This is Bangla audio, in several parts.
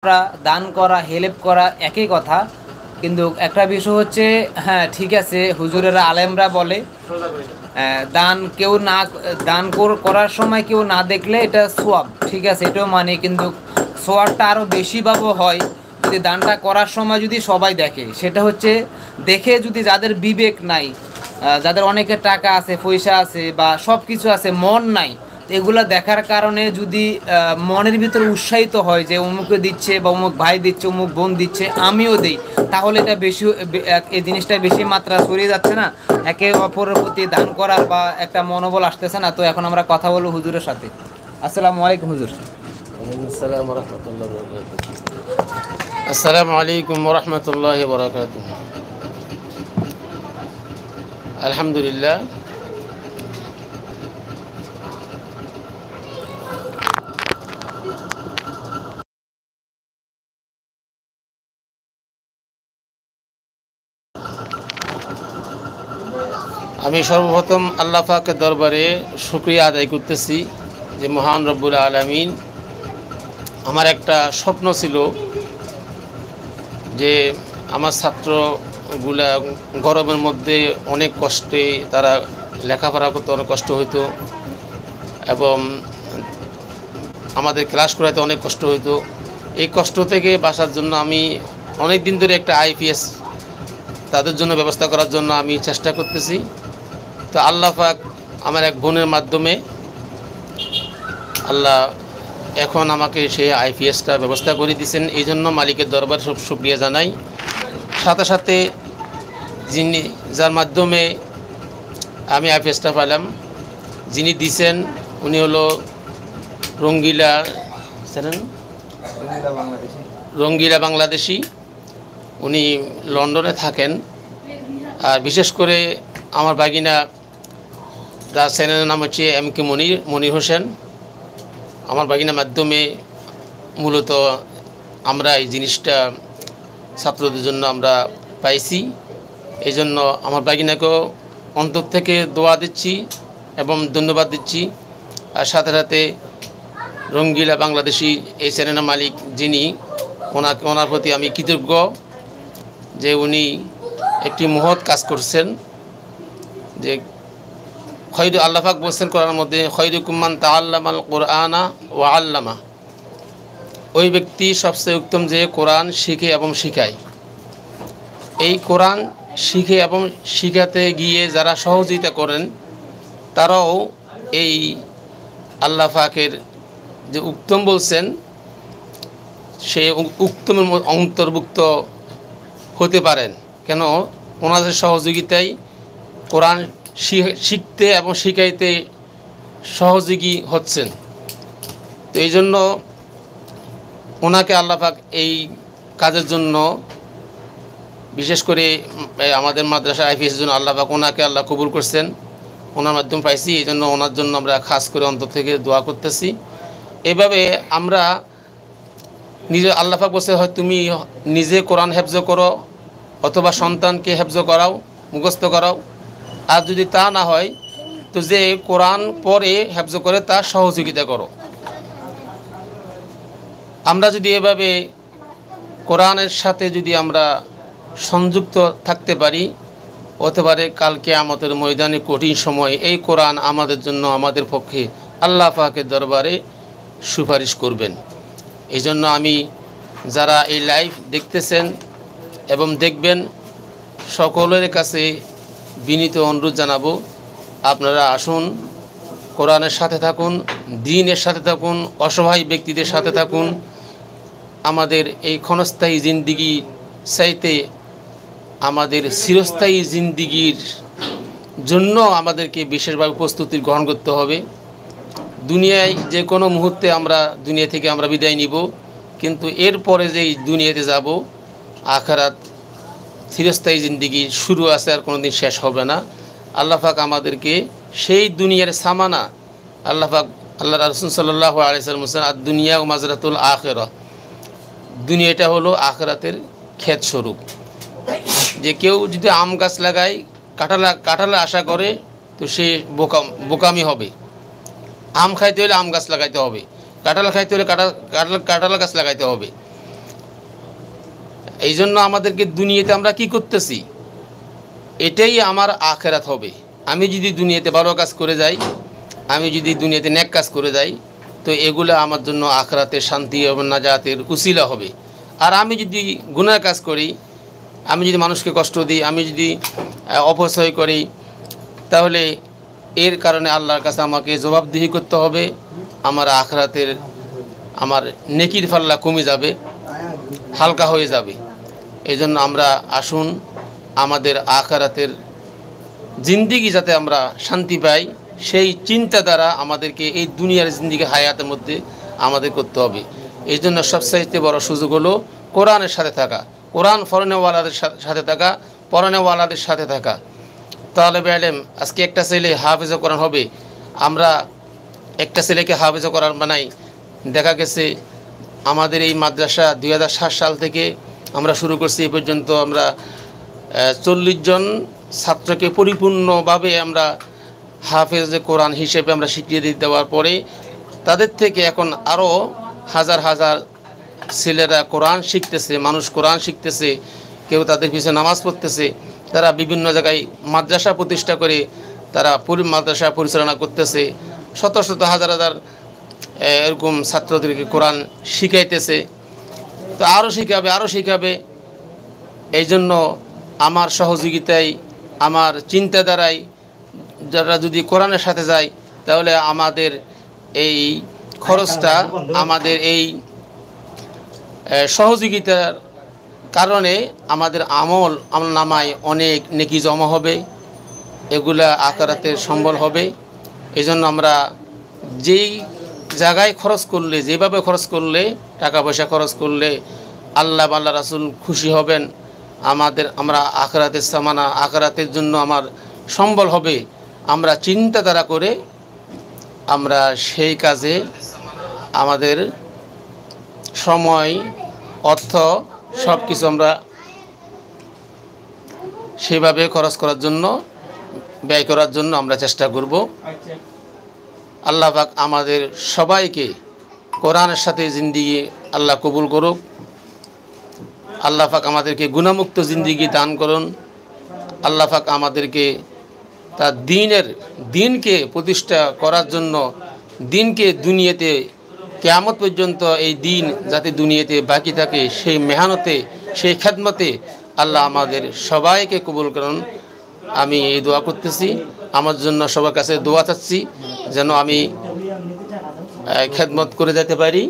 করা, দান করা, হেল্প করা একই কথা। কিন্তু একটা বিষয় হচ্ছে, হ্যাঁ ঠিক আছে, হুজুরেরা আলেমরা বলে দান কেউ না, করার সময় কেউ না দেখলে এটা সোয়াব, ঠিক আছে, এটাও মানে, কিন্তু সোয়াবটা আরও বেশি ভাবে হয় যদি দানটা করার সময় যদি সবাই দেখে। সেটা হচ্ছে দেখে যদি যাদের বিবেক নাই, যাদের অনেকের টাকা আছে, পয়সা আছে বা সব কিছু আছে, মন নাই, তো এগুলো দেখার কারণে যদি মনের ভিতরে উৎসাহিত হয় যে অমুকে দিচ্ছে বা অমুক ভাই দিচ্ছে, অমুক বোন দিচ্ছে, আমিও দিই, তাহলে এটা বেশি, এই জিনিসটা বেশি মাত্রা ছড়িয়ে যাচ্ছে না, একে অপরের প্রতি দান করার বা একটা মনোবল আসতেছে না। তো এখন আমরা কথা বলবো হুজুরের সাথে। আসসালামু আলাইকুম হুজুর। আসসালামু আলাইকুম রহমতুল্লাহি বরকাতুহ। আলহামদুলিল্লাহ, আমি সর্বপ্রথম আল্লাহ পাকের দরবারে শুকরিয়া আদায় করতেছি যে মহান রব্বুল আলামিন, আমার একটা স্বপ্ন ছিল যে আমার ছাত্রগুলা গরমের মধ্যে অনেক কষ্টে তারা লেখাপড়া করতে অনেক কষ্ট হইতো এবং আমাদের ক্লাস করাতে অনেক কষ্ট হইতো। এই কষ্ট থেকে বাঁচার জন্য আমি অনেক দিন ধরে একটা আইপিএস তাদের জন্য ব্যবস্থা করার জন্য আমি চেষ্টা করতেছি। তো আল্লাহ পাক আমার এক বোনের মাধ্যমে আল্লাহ এখন আমাকে সেই আইপিএসটা ব্যবস্থা করে দিয়েছেন, এই জন্য মালিকের দরবার সব শুকরিয়া জানাই। সাথে সাথে যিনি, যার মাধ্যমে আমি আইপিএসটা পেলাম, যিনি দিছেন উনি হলো রঙ্গিলা, জানেন, রঙ্গিলা বাংলাদেশি। উনি লন্ডনে থাকেন। আর বিশেষ করে আমার বাগিনা, তার চ্যানেলের নাম হচ্ছে MK মনির হোসেন। আমার বাগিনার মাধ্যমে মূলত আমরা এই জিনিসটা ছাত্রদের জন্য আমরা পাইছি। এই জন্য আমার বাগিনাকেও অন্তর থেকে দোয়া দিচ্ছি এবং ধন্যবাদ দিচ্ছি। আর সাথে সাথে রঙ্গিলা বাংলাদেশি এই চ্যানেলের মালিক যিনি, ওনার প্রতি আমি কৃতজ্ঞ যে উনি একটি মহৎ কাজ করছেন। যে খৈর, আল্লাহ পাক বলছেন কোরআনের মধ্যে, খৈরুকুম মান তাআল্লামাল কুরআনা ওয়া আল্লামা, ওই ব্যক্তি সবচেয়ে উত্তম যে কোরআন শিখে এবং শিখায়। এই কোরআন শিখে এবং শিখাতে গিয়ে যারা সহযোগিতা করেন, তারাও এই আল্লাহ পাকের যে উত্তম বলছেন, সে উত্তমের অন্তর্ভুক্ত হতে পারেন। কেন? ওনাদের সহযোগিতায় কোরআন শিখতে এবং শিখাইতে সহযোগী হচ্ছেন। তো এই জন্য ওনাকে আল্লাহ পাক এই কাজের জন্য, বিশেষ করে আমাদের মাদ্রাসা আইপিএসের জন্য আল্লাহ পাক ওনাকে আল্লাহ কবুল করছেন, ওনার মাধ্যমে পাইছি। এই জন্য ওনার জন্য আমরা খাস করে অন্তর থেকে দোয়া করতেছি। এভাবে আমরা নিজে, আল্লাহ পাক বলছে, হয় তুমি নিজে কোরআন হেফজ করো অথবা সন্তানকে হেফজ করাও, মুখস্থ করাও। আর যদি তা না হয় তো যে কোরআন পড়ে হেফজ করে তার সহযোগিতা করো। আমরা যদি এভাবে কোরআনের সাথে যদি আমরা সংযুক্ত থাকতে পারি, হতে পারে কাল কিয়ামতের ময়দানে কঠিন সময় এই কোরআন আমাদের জন্য, আমাদের পক্ষে আল্লাহ পাকের দরবারে সুপারিশ করবেন। এই জন্য আমি, যারা এই লাইভ দেখতেছেন এবং দেখবেন, সকলের কাছে বিনীত অনুরোধ জানাবো, আপনারা আসুন, কোরআনের সাথে থাকুন, দ্বীনের সাথে থাকুন, অসহায় ব্যক্তিদের সাথে থাকুন। আমাদের এই ক্ষণস্থায়ী জিন্দিগি চাইতে আমাদের চিরস্থায়ী জিন্দিগির জন্য আমাদেরকে বিশেষভাবে প্রস্তুতি গ্রহণ করতে হবে। দুনিয়ায় যে কোনো মুহূর্তে আমরা দুনিয়া থেকে আমরা বিদায় নিব, কিন্তু এরপরে যেই দুনিয়াতে যাব, আখিরাত চিরস্থায়ী জিন্দিগি শুরু আছে, আর কোনো দিন শেষ হবে না। আল্লাহ পাক আমাদেরকে সেই দুনিয়ার সামানা, আল্লাহ পাক, আল্লাহ রাসূল সাল্লাল্লাহু আলাইহি ওয়াসাল্লাম বলেছেন, আর দুনিয়া ও মাজরাতুল আখিরা, দুনিয়াটা হলো আখিরাতের ক্ষেত স্বরূপ। যে কেউ যদি আম গাছ লাগায়, কাঁঠাল আশা করে, তো সে বোকামি হবে। আম খাইতে হলে আম গাছ লাগাইতে হবে, কাঁঠাল খাইতে হলে কাঁঠাল গাছ লাগাইতে হবে। এই জন্য আমাদেরকে দুনিয়াতে আমরা কি করতেছি, এটাই আমার আখেরাত হবে। আমি যদি দুনিয়াতে ভালো কাজ করে যাই, আমি যদি দুনিয়াতে নেক কাজ করে যাই, তো এগুলো আমার জন্য আখেরাতের শান্তি এবং নাজাতের উসিলা হবে। আর আমি যদি গুনাহ কাজ করি, আমি যদি মানুষকে কষ্ট দিই, আমি যদি অপচয় করি, তাহলে এর কারণে আল্লাহর কাছে আমাকে জবাবদিহি করতে হবে। আমার আখেরাতের আমার নেকির পাল্লা কমে যাবে, হালকা হয়ে যাবে। এই জন্য আমরা আসুন আমাদের আখেরাতের জিন্দিগি যাতে আমরা শান্তি পাই, সেই চিন্তা দ্বারা আমাদেরকে এই দুনিয়ার জিন্দিগি হায়াতের মধ্যে আমাদের করতে হবে। এই জন্য সবচাইতে বড় সুযোগ হলো কোরআনের সাথে থাকা, কোরআন ফরনেওয়ালাদের সাথে থাকা, পরনেওয়ালাদের সাথে থাকা। তালেবে ইলম, আজকে একটা ছেলে হাফেজ কোরআন হবে, আমরা একটা ছেলেকে হাফেজ কোরআন বানাই। দেখা গেছে আমাদের এই মাদ্রাসা 2007 সাল থেকে আমরা শুরু করছি, এই পর্যন্ত আমরা 40 জন ছাত্রকে পরিপূর্ণভাবে আমরা হাফেজ কোরআন হিসেবে আমরা স্বীকৃতি দেওয়ার পরে তাদের থেকে এখন আরও হাজার হাজার ছেলেরা কোরআন শিখতেছে, মানুষ কোরআন শিখতেছে, কেউ তাদের পিছনে নামাজ পড়তেছে। তারা বিভিন্ন জায়গায় মাদ্রাসা প্রতিষ্ঠা করে তারা মাদ্রাসা পরিচালনা করতেছে, শত শত হাজার হাজার এরকম ছাত্রদেরকে কোরআন শিখাইতেছে। তো আরও শিখাবে। এই জন্য আমার সহযোগিতায়, আমার চিন্তাধারায় যারা যদি কোরআনের সাথে যায়, তাহলে আমাদের এই খরচটা, আমাদের এই সহযোগিতার কারণে আমাদের আমল নামায় অনেক নেকি জমা হবে, এগুলা আখিরাতের সম্বল হবে। এই জন্য আমরা যেই জায়গায় খরচ করলে, যেভাবে খরচ করলে, টাকা পয়সা খরচ করলে আল্লাহ রাসূল খুশি হবেন, আমরা আখিরাতের সামানা, আখিরাতের জন্য আমার সম্বল হবে, আমরা চিন্তাধারা করে আমরা সেই কাজে আমাদের সময়, অর্থ সব কিছু আমরা সেভাবে খরচ করার জন্য, ব্যয় করার জন্য আমরা চেষ্টা করব। আল্লাহ পাক আমাদের সবাইকে কোরআনের সাথে জিন্দিগি আল্লাহ কবুল করুক। আল্লাহ পাক আমাদেরকে গুনাহমুক্ত জিন্দিগি দান করুন। আল্লাহ পাক আমাদেরকে তার দিনকে প্রতিষ্ঠা করার জন্য, দিনকে দুনিয়াতে কিয়ামত পর্যন্ত এই দিন যাতে দুনিয়াতে বাকি থাকে, সেই মেহনতে, সেই খেদমতে আল্লাহ আমাদের সবাইকে কবুল করুন। আমি এই দোয়া করতেছি, আমার জন্য সবার কাছে দোয়া চাচ্ছি যেন আমি খেদমত করে যেতে পারি।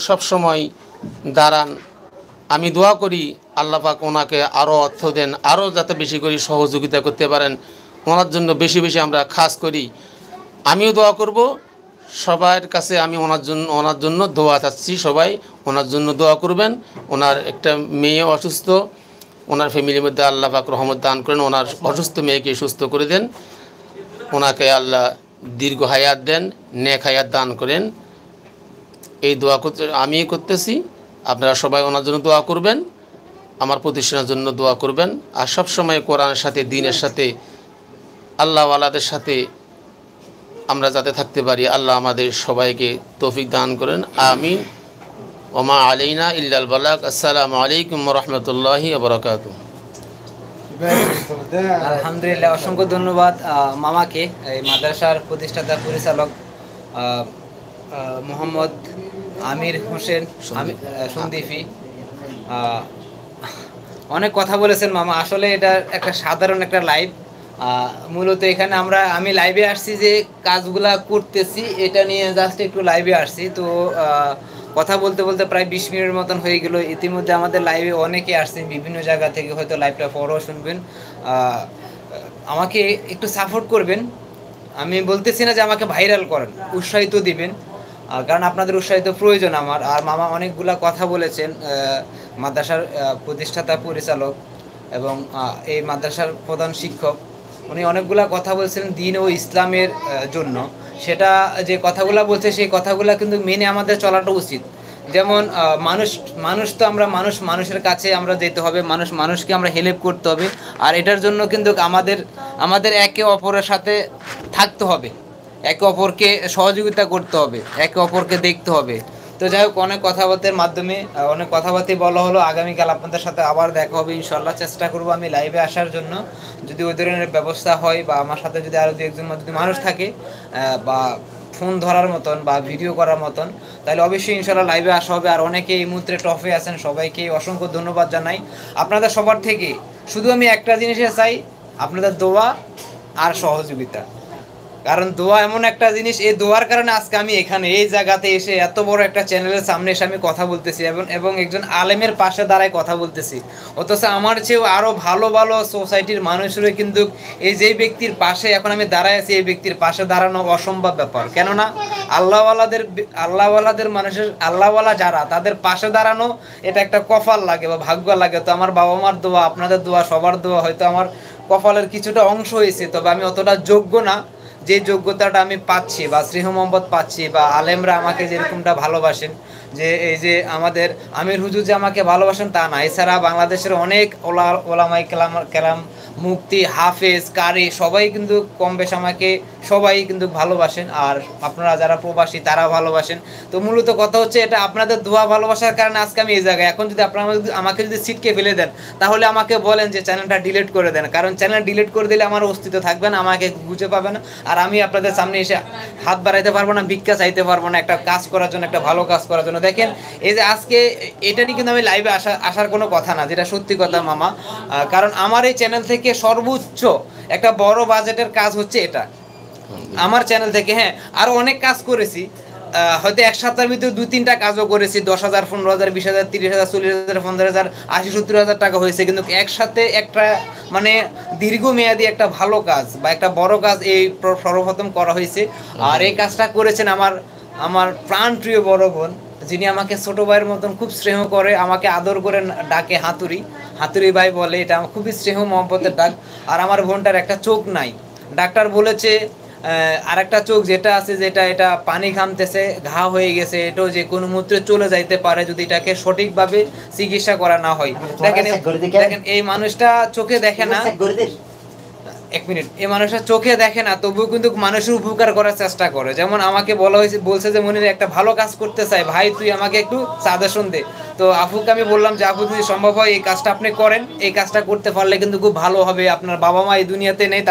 সব সময় দাঁড়ান, আমি দোয়া করি আল্লাহ পাক ওনাকে আরও অর্থ দেন, আরও যাতে বেশি করে সহযোগিতা করতে পারেন, ওনার জন্য বেশি বেশি আমরা খাস করি। আমিও দোয়া করব সবার কাছে, আমি ওনার জন্য দোয়া চাচ্ছি, সবাই ওনার জন্য দোয়া করবেন। ওনার একটা মেয়ে অসুস্থ, ওনার ফ্যামিলির মধ্যে আল্লাহ পাক রহমত দান করেন, ওনার অসুস্থ মেয়েকে সুস্থ করে দেন, ওনাকে আল্লাহ দীর্ঘ হায়াত দেন, নেক হায়াত দান করেন। এই দোয়া আমি করতেছি, আপনারা সবাই ওনার জন্য দোয়া করবেন, আমার প্রতিষ্ঠানের জন্য দোয়া করবেন। আর সব সময় কোরআনের সাথে, দ্বীনের সাথে, আল্লাহওয়ালাদের সাথে আমরা যাতে থাকতে পারি, আল্লাহ আমাদের সবাইকে তৌফিক দান করেন। আমিন। ওমা আলাইনা ইল্লাল বালাগ। আসসালামু আলাইকুম ওয়া রাহমাতুল্লাহি ওয়া বারাকাতুহু। আলহামদুলিল্লাহ, অসংখ্য ধন্যবাদ মামাকে, এই মাদ্রাসার প্রতিষ্ঠাতা পরিচালক মোহাম্মদ আমির হোসেন সন্দীপী। অনেক কথা বলেছেন মামা। আসলে এটা একটা সাধারণ একটা লাইভ, মূলত এখানে আমি লাইভে আসছি যে কাজগুলা করতেছি এটা নিয়ে জাস্ট একটু লাইভে আসছি। তো কথা বলতে বলতে প্রায় 20 মিনিটের মতন হয়ে গেল। ইতিমধ্যে আমাদের লাইভে অনেকে আসছেন বিভিন্ন জায়গা থেকে, হয়তো লাইভটা পরেও শুনবেন। আমাকে একটু সাপোর্ট করবেন, আমি বলতেছি না যে আমাকে ভাইরাল করেন, উৎসাহিত দিবেন, কারণ আপনাদের উৎসাহিত প্রয়োজন আমার। আর মামা অনেকগুলা কথা বলেছেন, মাদ্রাসার প্রতিষ্ঠাতা পরিচালক এবং এই মাদ্রাসার প্রধান শিক্ষক, উনি অনেকগুলা কথা বলছেন দ্বীন ও ইসলামের জন্য। সেটা যে কথাগুলো বলছে সেই কথাগুলো কিন্তু মেনে আমাদের চলাটা উচিত। যেমন মানুষ তো আমরা মানুষের কাছে আমরা যেতে হবে, মানুষকে আমরা হেল্প করতে হবে। আর এটার জন্য কিন্তু আমাদের একে অপরের সাথে থাকতে হবে, একে অপরকে সহযোগিতা করতে হবে, একে অপরকে দেখতে হবে। তো যাই হোক, অনেক কথাবার্তার মাধ্যমে অনেক কথাবার্তাই বলা হলো। আগামীকাল আপনাদের সাথে আবার দেখা হবে ইনশাল্লাহ। চেষ্টা করবো আমি লাইভে আসার জন্য, যদি ওই ধরনের ব্যবস্থা হয় বা আমার সাথে যদি আরও দু একজন যদি মানুষ থাকে বা ফোন ধরার মতন বা ভিডিও করার মতন, তাহলে অবশ্যই ইনশাল্লাহ লাইভে আসা হবে। আর অনেকে এই মুহূর্তে টফে আছেন, সবাইকে অসংখ্য ধন্যবাদ জানাই আপনাদের সবার থেকে। শুধু আমি একটা জিনিসে চাই, আপনাদের দোয়া আর সহযোগিতা। কারণ দোয়া এমন একটা জিনিস, এই দোয়ার কারণে আজকে আমি এখানে এই জায়গাতে এসে এত বড় একটা চ্যানেলের সামনে এসে আমি কথা বলতেছি এবং একজন আলেমের পাশে দাঁড়ায় কথা বলতেছি। অথচ আমার চেয়েও আরও ভালো ভালো সোসাইটির মানুষরা কিন্তু এই যেই ব্যক্তির পাশে এখন আমি দাঁড়ায় আছি, এই ব্যক্তির পাশে দাঁড়ানো অসম্ভব ব্যাপার। কেননা আল্লাহওয়ালাদের মানুষের আল্লাহওয়ালা যারা, তাদের পাশে দাঁড়ানো এটা একটা কপাল লাগে বা ভাগ্য লাগে। তো আমার বাবা মার দোয়া, আপনাদের দোয়া, সবার দোয়া হয়তো আমার কপালের কিছুটা অংশ হয়েছে, তবে আমি অতটা যোগ্য না যে যোগ্যতাটা আমি পাচ্ছি বা স্নেহ মোহাম্মদ পাচ্ছি বা আলেমরা আমাকে যেরকমটা ভালোবাসেন, যে এই যে আমাদের আমির হুজুর যে আমাকে ভালোবাসেন তা না, এছাড়া বাংলাদেশের অনেক ওলামাই কেরাম, মুফতি, হাফেজ, কারি সবাই কিন্তু কম বেশ আমাকে সবাই কিন্তু ভালোবাসেন। আর আপনারা যারা প্রবাসী তারা ভালোবাসেন। তো মূলত কথা হচ্ছে এটা আপনাদের দোয়া ভালোবাসার কারণে আজকে আমি এই জায়গায়। এখন যদি আপনারা আমাকে যদি সিটকে ফেলে দেন, তাহলে আমাকে বলেন যে চ্যানেলটা ডিলিট করে দেন, কারণ চ্যানেল ডিলিট করে দিলে আমার অস্তিত্ব থাকবে না, আমাকে বুঝে পাবে না। আর আমি আপনাদের সামনে এসে হাত বাড়াইতে পারবো না, ভিক্ষা চাইতে পারবো না একটা কাজ করার জন্য, একটা ভালো কাজ করার জন্য। দেখেন এই যে আজকে এটা নিয়ে কিন্তু আমি লাইভে আসার কোনো কথা না, যেটা সত্যি কথা মামা। কারণ আমার এই চ্যানেল থেকে সর্বোচ্চ একটা বড় বাজেটের কাজ হচ্ছে এটা আমার চ্যানেল থেকে। হ্যাঁ, আরও অনেক কাজ করেছি, হয়তো এক সপ্তাহের ভিতরে 2-3টা কাজও করেছি, 10,000, 15,000, 20,000, 30,000, 40,000, 50,000, 80-70,000 টাকা হয়েছে। কিন্তু একসাথে একটা মানে দীর্ঘমেয়াদী একটা ভালো কাজ বা একটা বড় কাজ এই সর্বপ্রথম করা হয়েছে। আর এই কাজটা করেছেন আমার প্রাণপ্রিয় বড় বোন, যিনি আমাকে ছোট ভাইয়ের মতন খুব স্নেহ করে, আমাকে আদর করে ডাকে হাতুড়ি ভাই বলে, এটা আমার খুবই স্নেহ মহব্বতের ডাক। আর আমার বোনটার একটা চোখ নাই, ডাক্তার বলেছে আর একটা চোখ যেটা আছে, এটা পানি ঘামতেছে, ঘা হয়ে গেছে, এটাও যে কোনো মুহূর্তে চলে যাইতে পারে যদি এটাকে সঠিকভাবে চিকিৎসা করা না হয়। দেখেন এই মানুষটা চোখে দেখে না, এক মিনিট, এই মানুষটা চোখে দেখে না, তবুও কিন্তু মানুষের উপকার করার চেষ্টা করে। যেমন আমাকে বলছে যে মনির একটা ভালো কাজ করতে চাই, ভাই তুই আমাকে একটু সাজেশন দে। তো আপুকে আমি বললাম যে আপু যদি সম্ভব হয় এই কাজটা আপনি করেন, এই কাজটা করতে পারলে কিন্তু খুব ভালো হবে। আপনার বাবা মা এই দুনিয়াতে নেই,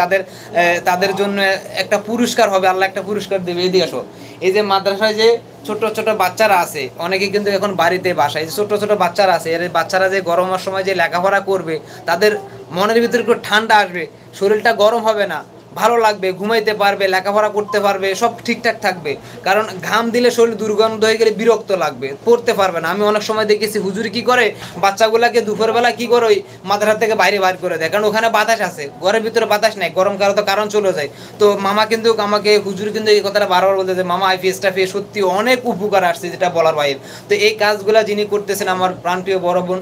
তাদের জন্য একটা পুরস্কার হবে, আল্লাহ একটা পুরস্কার দেবে। এদিকে আসো, এই যে মাদ্রাসায় যে ছোট ছোট বাচ্চারা আছে, অনেকে কিন্তু এখন বাড়িতে বাসায় ছোট ছোট বাচ্চারা আছে, এর বাচ্চারা যে গরমের সময় যে লেখাপড়া করবে, তাদের মনের ভিতরে একটু ঠান্ডা আসবে, শরীরটা গরম হবে না, ভালো লাগবে, ঘুমাইতে পারবে, লেখাপড়া করতে পারবে, সব ঠিকঠাক থাকবে। কারণ ঘাম দিলে শরীর দুর্গন্ধ হয়ে গেলে বিরক্ত লাগবে, পড়তে পারবে না। আমি অনেক সময় দেখেছি হুজুর কি করে, বাচ্চাগুলাকে দুপুরবেলা কি করে ওই মাদ্রাসা থেকে বাইরে করে দেয়, কারণ ওখানে বাতাস আছে, ঘরের ভিতরে বাতাস নেই, গরম কারণ তো কারণ চলে যায়। তো মামা কিন্তু আমাকে হুজুর কিন্তু এই কথাটা বারবার বলতে যে মামা আইপিএসটা পেয়ে সত্যি অনেক উপকার আসছে, যেটা বলার বাইরে। তো এই কাজগুলা যিনি করতেছেন আমার প্রাণপ্রিয় বড় বোন,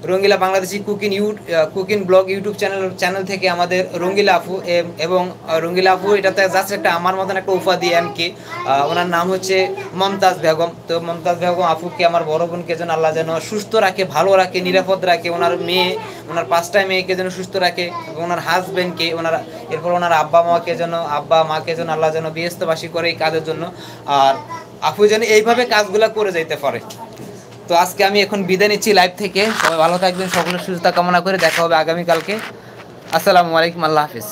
Rangila Bangladeshi cooking blog YouTube channel থেকে আমাদের রঙ্গিলা আপু, এবং রঙ্গিলা আপু এটাতে জাস্ট একটা আমার মতন একটা উপাধি এমকে, ওনার নাম হচ্ছে মমতাজ বেগম। তো মমতাজ বেগম আপুকে, আমার বড় বোনকে যেন আল্লাহ যেন সুস্থ রাখে, ভালো রাখে, নিরাপদ রাখে, ওনার 5টা মেয়েকে যেন সুস্থ রাখে, এবং ওনার হাজব্যান্ডকে, এরপর ওনার আব্বা মাকে যেন আল্লাহ যেন ব্যস্তবাসী করে এই কাজের জন্য। আর আপু যেন এইভাবে কাজগুলা করে যাইতে পারে। তো আজকে আমি এখন বিদায় নিচ্ছি লাইভ থেকে। সবাই ভালো থাকবেন, সকলের সুস্থতা কামনা করে দেখা হবে আগামীকালকে। আসসালামু আলাইকুম, আল্লাহ হাফিজ।